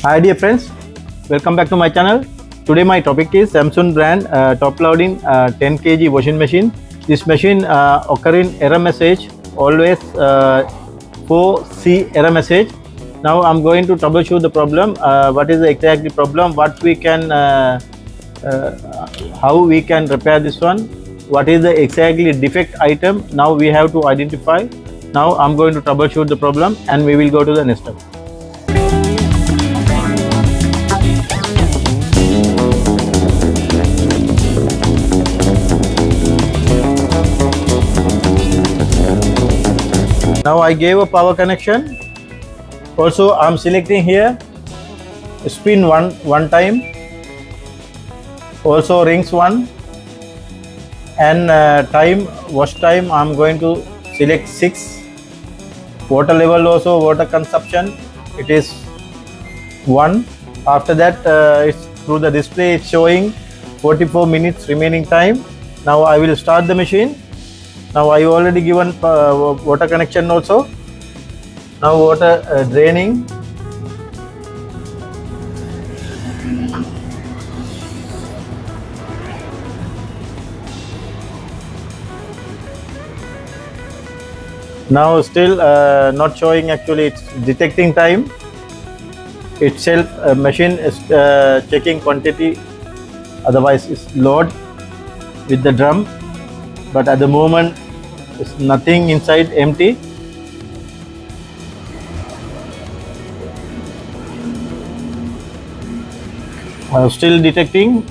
Hi dear friends, welcome back to my channel. Today my topic is Samsung brand top loading 10 kg washing machine. This machine occurring error message always 4C error message. Now I'm going to troubleshoot the problem. What is the exactly problem? What we can how we can repair this one? What is the exactly defect item? Now we have to identify. Now I'm going to troubleshoot the problem and we will go to the next step. Now I gave a power connection. Also I'm selecting here spin one time, also rings one, and time wash time I'm going to select 6. Water level also water consumption it is 1. After that it's through the display it's showing 44 minutes remaining time. Now I will start the machine. Now I already given water connection also. Now water draining. Now still not showing, actually it's detecting time. Itself machine is checking quantity, otherwise it's load with the drum, but at the moment it's nothing inside, empty. Still detecting.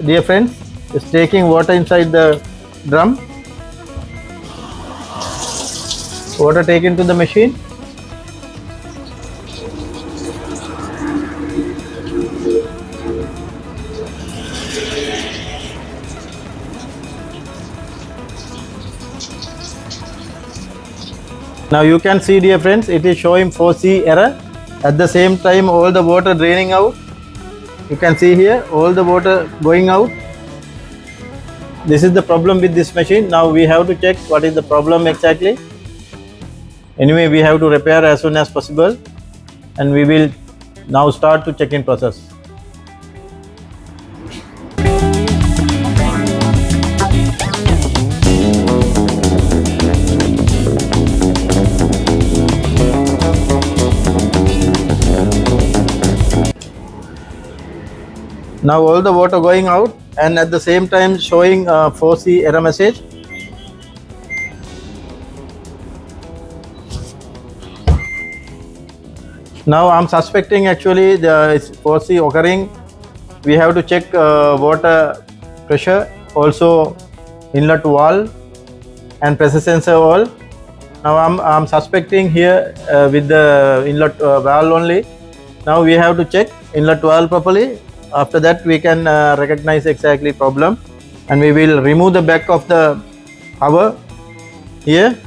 Dear friends, it's taking water inside the drum. Water taken to the machine. Now you can see, dear friends, it is showing 4C error. At the same time all the water draining out. You can see here all the water going out. This is the problem with this machine. Now we have to check what is the problem exactly. Anyway, we have to repair as soon as possible, and we will now start to check in process. Now all the water going out and at the same time showing 4C error message. Now I'm suspecting actually the 4C occurring. We have to check water pressure, also inlet valve and pressure sensor all. Now I'm suspecting here with the inlet valve only. Now we have to check inlet valve properly. After that we can recognize exactly problem, and we will remove the back of the power. Here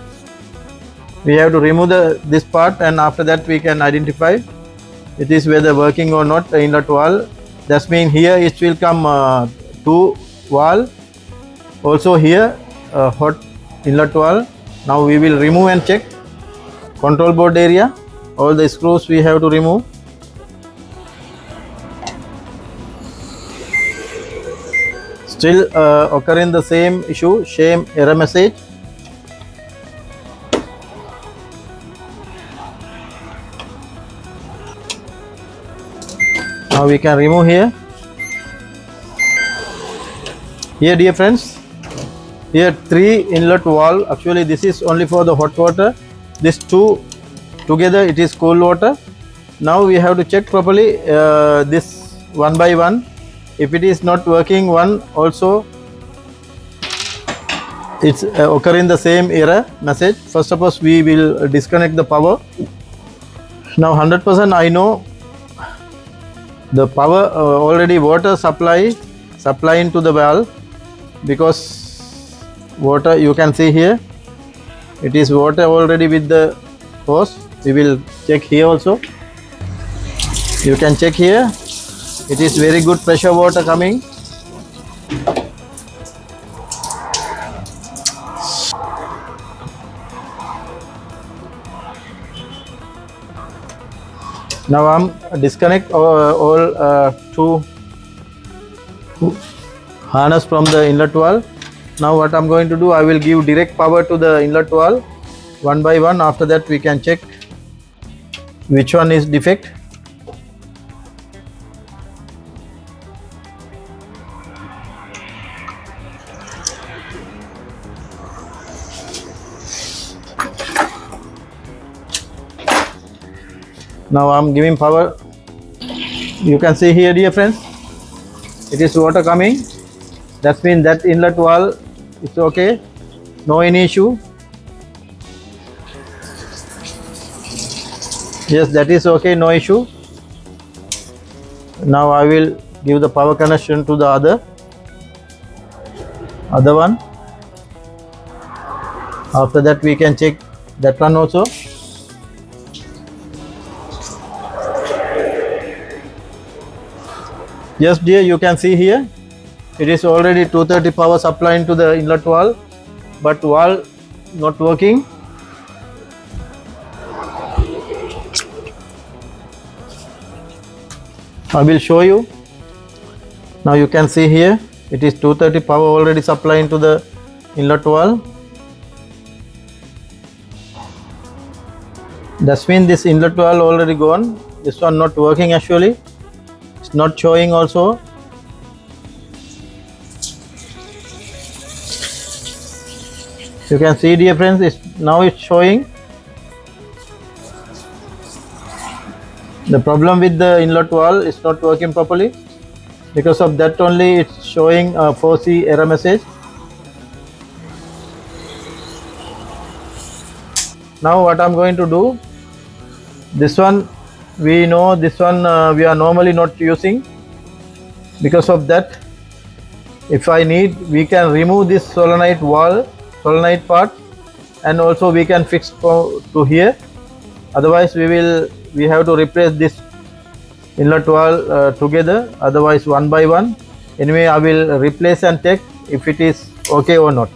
we have to remove this part, and after that we can identify it is whether working or not the inlet valve. That means here it will come 2 valve, also here hot inlet valve. Now we will remove and check control board area. All the screws we have to remove. Still occurring the same issue, same error message. Now we can remove here. Here, dear friends, here 3 inlet valve. Actually this is only for the hot water. These 2 together it is cold water. Now we have to check properly this one by one. If it is not working, one also it's occurring the same error message. First of all we will disconnect the power. Now 100% I know the power already water supplying to the valve, because water you can see here It is water already with the hose. We will check here also. You can check here. It is very good pressure water coming. Now I'm disconnect all two harness from the inlet valve. Now what I'm going to do, I will give direct power to the inlet valve one by one. After that we can check which one is defect. Now I'm giving power. You can see here, dear friends, it is water coming. That means that inlet valve is okay, no any issue. Yes, that is okay, no issue. Now I will give the power connection to the other one. After that we can check that one also. Yes dear, you can see here it is already 230 power supply into the inlet valve, but valve not working. I will show you. Now you can see here it is 230 power already supply into the inlet valve. That means this inlet valve already gone. This one not working actually. It's not showing also. You can see, dear friends, now it's showing. The problem with the inlet valve is not working properly. Because of that only it's showing a 4C error message. Now what I'm going to do, this one we know, this one we are normally not using. Because of that, if I need, we can remove this solenoid valve, solenoid part, and also we can fix to here. Otherwise we have to replace this inlet valve together, otherwise one by one. Anyway, I will replace and check if it is okay or not.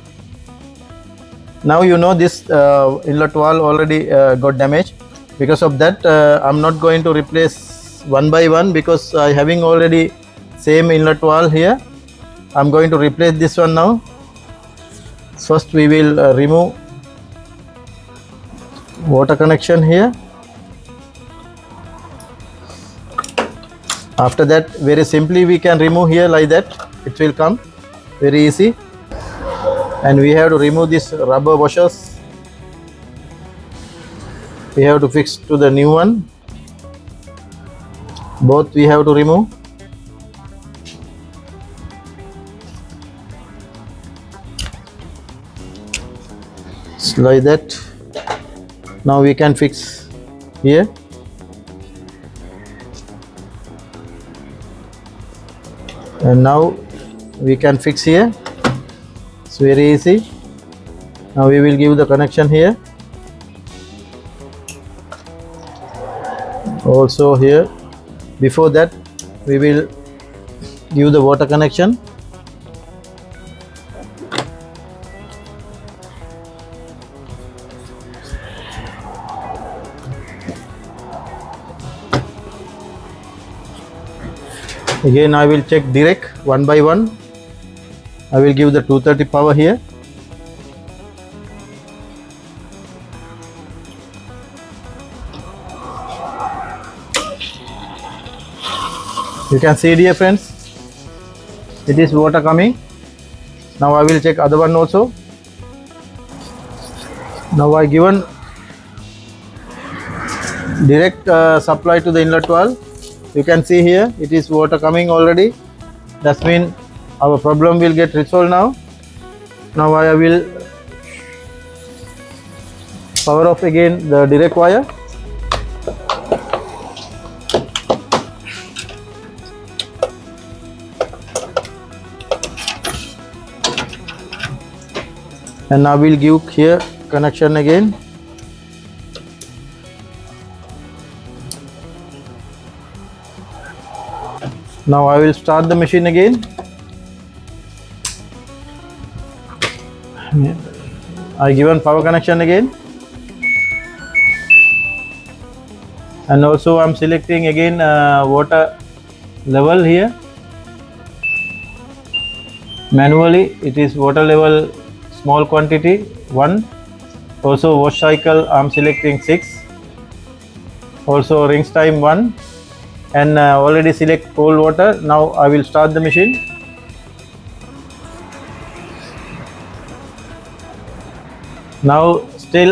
Now you know this inlet valve already got damaged. Because of that I'm not going to replace one by one, because I having already same inlet valve here. I'm going to replace this one now. First we will remove water connection here. After that, very simply we can remove here like that. It will come very easy. And we have to remove this rubber washers. We have to fix to the new one. Both we have to remove. It's like that. Now we can fix here. And now we can fix here. It's very easy. Now we will give the connection here. Also here. Before that we will give the water connection. Again I will check direct one by one. I will give the 230 power here. You can see, dear friends, it is water coming. Now I will check other one also. Now I given direct supply to the inlet valve. You can see here it is water coming already. That means our problem will get resolved now. Now I will power off again the direct wire. And now we'll give here connection again. Now I will start the machine again. I given power connection again, and also I'm selecting again water level here. Manually it is water level small quantity 1. Also wash cycle I'm selecting 6. Also rinse time 1, and already select cold water. Now I will start the machine. Now still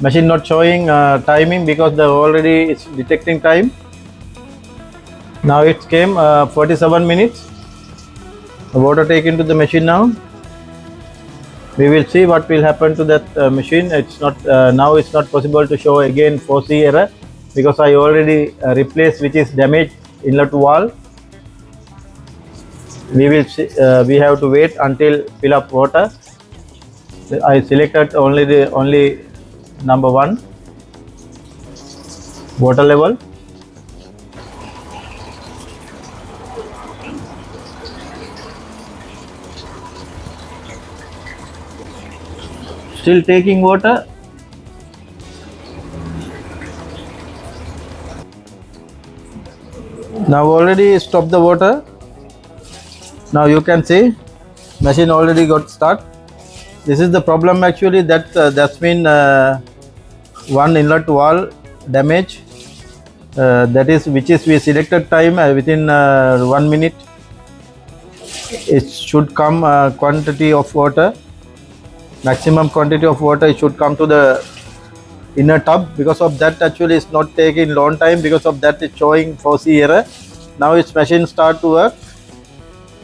machine not showing timing because the already it's detecting time. Now it came 47 minutes. The water take into the machine now. We will see what will happen to that machine. It's not now it's not possible to show again 4C error because I already replaced which is damaged inlet valve. We will see, we have to wait until fill up water. I selected only number 1 water level. Still taking water. Now already stopped the water. Now you can see machine already got start. This is the problem actually, that that's been one inlet valve damage. That is which is we selected time within 1 minute. It should come quantity of water, maximum quantity of water. It should come to the inner tub. Because of that actually it's not taking long time. Because of that it's showing 4C error. Now its machine start to work.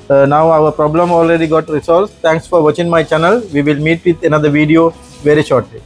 Now our problem already got resolved. Thanks for watching my channel. We will meet with another video very shortly.